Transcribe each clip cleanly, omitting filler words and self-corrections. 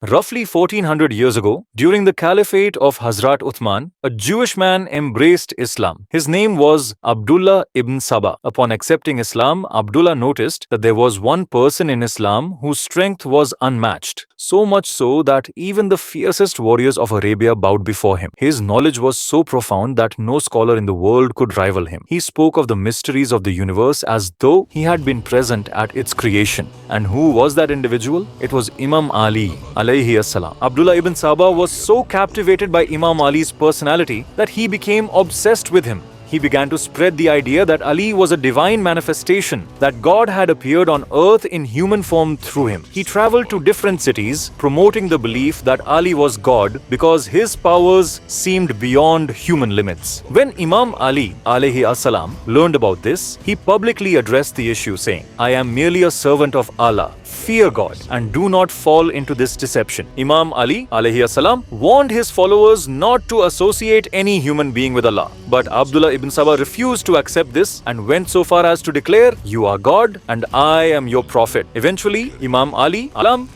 Roughly 1400 years ago, during the caliphate of Hazrat Uthman, a Jewish man embraced Islam. His name was Abdullah ibn Saba. Upon accepting Islam, Abdullah noticed that there was one person in Islam whose strength was unmatched, so much so that even the fiercest warriors of Arabia bowed before him. His knowledge was so profound that no scholar in the world could rival him. He spoke of the mysteries of the universe as though he had been present at its creation. And who was that individual? It was Imam Ali, alayhi as-salām. Abdullah ibn Saba was so captivated by Imam Ali's personality that he became obsessed with him. He began to spread the idea that Ali was a divine manifestation, that God had appeared on earth in human form through him. He traveled to different cities, promoting the belief that Ali was God because his powers seemed beyond human limits. When Imam Ali, alayhi as-salām, learned about this, he publicly addressed the issue saying, "I am merely a servant of Allah. Fear God and do not fall into this deception." Imam Ali, alayhi as-salām, warned his followers not to associate any human being with Allah. But Abdullah ibn Saba refused to accept this and went so far as to declare, "You are God and I am your prophet." Eventually, Imam Ali, alayhi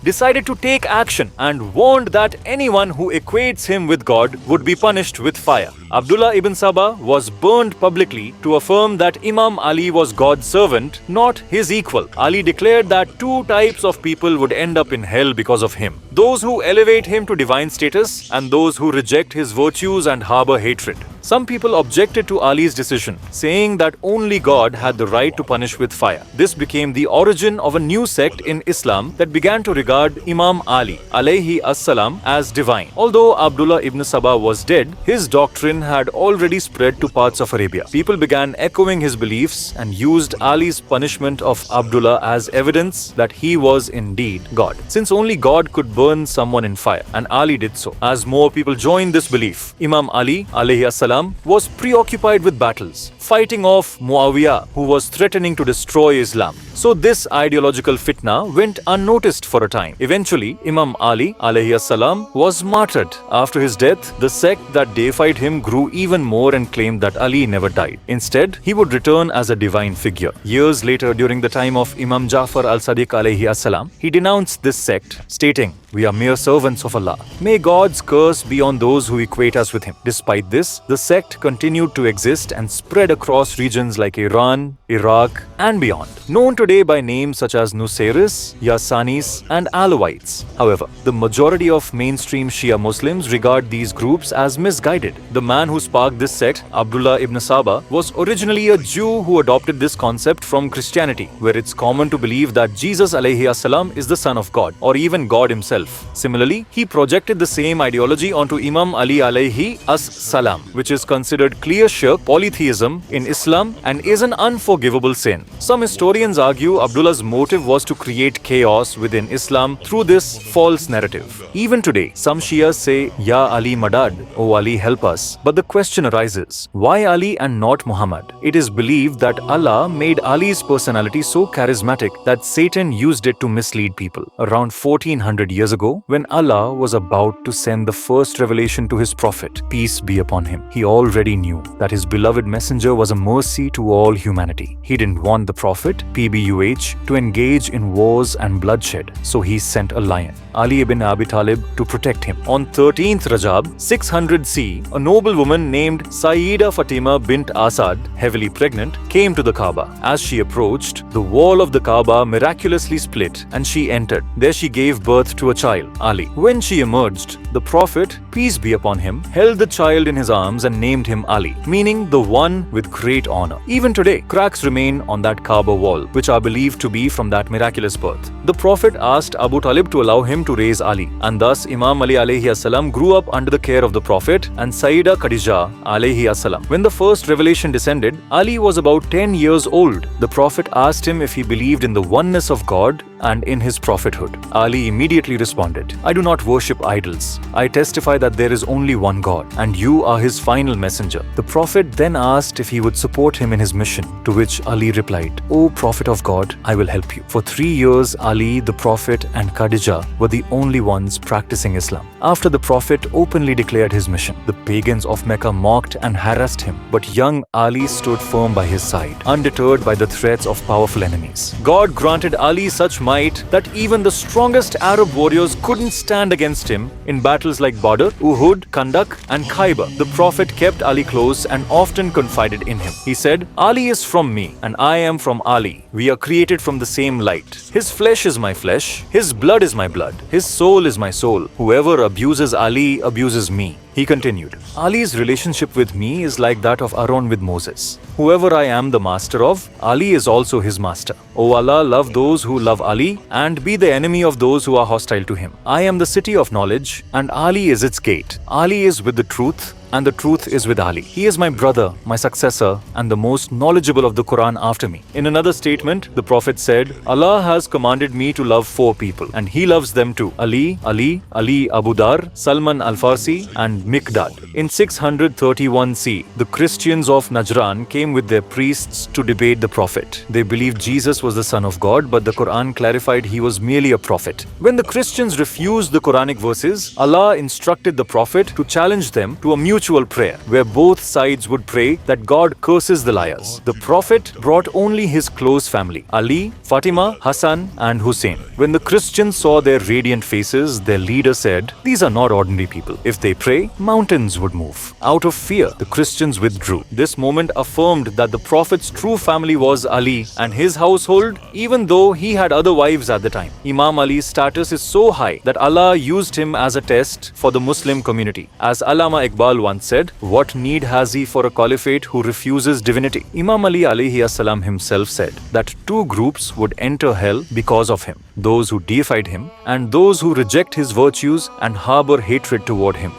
decided to take action and warned that anyone who equates him with God would be punished with fire. Abdullah ibn Saba was burned publicly to affirm that Imam Ali was God's servant, not his equal. Ali declared that two types of people would end up in hell because of him: those who elevate him to divine status and those who reject his virtues and harbor hatred. Some people objected to Ali's decision, saying that only God had the right to punish with fire. This became the origin of a new sect in Islam that began to regard Imam Ali, alayhi as-salām, as divine. Although Abdullah ibn Saba was dead, his doctrine had already spread to parts of Arabia. People began echoing his beliefs and used Ali's punishment of Abdullah as evidence that he was indeed God, since only God could burn someone in fire, and Ali did so. As more people joined this belief, Imam Ali, alayhi as-salām, was preoccupied with battles, fighting off Muawiyah, who was threatening to destroy Islam. So this ideological fitna went unnoticed for a time. Eventually, Imam Ali, alayhi as-salām, was martyred. After his death, the sect that deified him grew even more and claimed that Ali never died. Instead, he would return as a divine figure. Years later, during the time of Imam Ja'far al-Sadiq alayhi as-salām, he denounced this sect, stating, "We are mere servants of Allah. May God's curse be on those who equate us with him." Despite this, the sect continued to exist and spread across regions like Iran, Iraq, and beyond, known today by names such as Nusayris, Yasanis, and Alawites. However, the majority of mainstream Shia Muslims regard these groups as misguided. The man who sparked this sect, Abdullah ibn Saba, was originally a Jew who adopted this concept from Christianity, where it's common to believe that Jesus alayhi as-salām is the son of God, or even God himself. Similarly, he projected the same ideology onto Imam Ali alayhi as-salām, which is considered clear shirk, polytheism in Islam, and is an unforgivable sin. Some historians argue Abdullah's motive was to create chaos within Islam through this false narrative. Even today, some Shias say, "Ya Ali Madad, O Ali help us." But the question arises, why Ali and not Muhammad? It is believed that Allah made Ali's personality so charismatic that Satan used it to mislead people. Around 1400 years ago, when Allah was about to send the first revelation to his prophet, peace be upon him, he already knew that his beloved messenger was a mercy to all humanity. He didn't want the prophet, PBUH, to engage in wars and bloodshed, so he sent a lion, Ali ibn Abi Talib, to protect him. On 13th Rajab, 600 C, a noble woman named Sayyida Fatima bint Asad, heavily pregnant, came to the Kaaba. As she approached, the wall of the Kaaba miraculously split and she entered. There she gave birth to a child, Ali. When she emerged, the prophet, peace be upon him, held the child in his arms and named him Ali, meaning the one with great honor. Even today, cracks remain on that Kaaba wall, which are believed to be from that miraculous birth. The prophet asked Abu Talib to allow him to raise Ali, and thus Imam Ali alayhi as-salām grew up under the care of the prophet and Sayyida Khadija alayhi as-salām. When the first revelation descended, Ali was about 10 years old. The prophet asked him if he believed in the oneness of God and in his prophethood. Ali immediately responded, "I do not worship idols. I testify that there is only one God, and you are his final messenger." The prophet then asked if he would support him in his mission, to which Ali replied, "O Prophet of God, I will help you." For 3 years, Ali, the prophet, and Khadija were the only ones practicing Islam. After the prophet openly declared his mission, the pagans of Mecca mocked and harassed him, but young Ali stood firm by his side, undeterred by the threats of powerful enemies. God granted Ali such might that even the strongest Arab warriors couldn't stand against him in battles like Badr, Uhud, Kandak, and Khaybar. The Prophet kept Ali close and often confided in him. He said, Ali is from me and I am from Ali. We are created from the same light. His flesh is my flesh. His blood is my blood. His soul is my soul. Whoever abuses Ali abuses me. He continued, Ali's relationship with me is like that of Aaron with Moses. Whoever I am the master of, Ali is also his master. O Allah, love those who love Ali and be the enemy of those who are hostile to him. I am the city of knowledge and Ali is its gate. Ali is with the truth and the truth is with Ali. He is my brother, my successor, and the most knowledgeable of the Quran after me. In another statement, the Prophet said, Allah has commanded me to love 4 people, and He loves them too. Ali, Abu Dar, Salman al-Farsi, and Miqdad. In 631 C, the Christians of Najran came with their priests to debate the Prophet. They believed Jesus was the Son of God, but the Quran clarified he was merely a prophet. When the Christians refused the Quranic verses, Allah instructed the Prophet to challenge them to a mutual prayer, where both sides would pray that God curses the liars. The Prophet brought only his close family, Ali, Fatima, Hassan, and Hussein. When the Christians saw their radiant faces, their leader said, these are not ordinary people. If they pray, mountains would move. Out of fear, the Christians withdrew. This moment affirmed that the Prophet's true family was Ali and his household, even though he had other wives at the time. Imam Ali's status is so high that Allah used him as a test for the Muslim community. As Allama Iqbal once said, what need has he for a caliphate who refuses divinity? Imam Ali alayhi as-salām himself said that 2 groups would enter hell because of him, those who deified him and those who reject his virtues and harbor hatred toward him.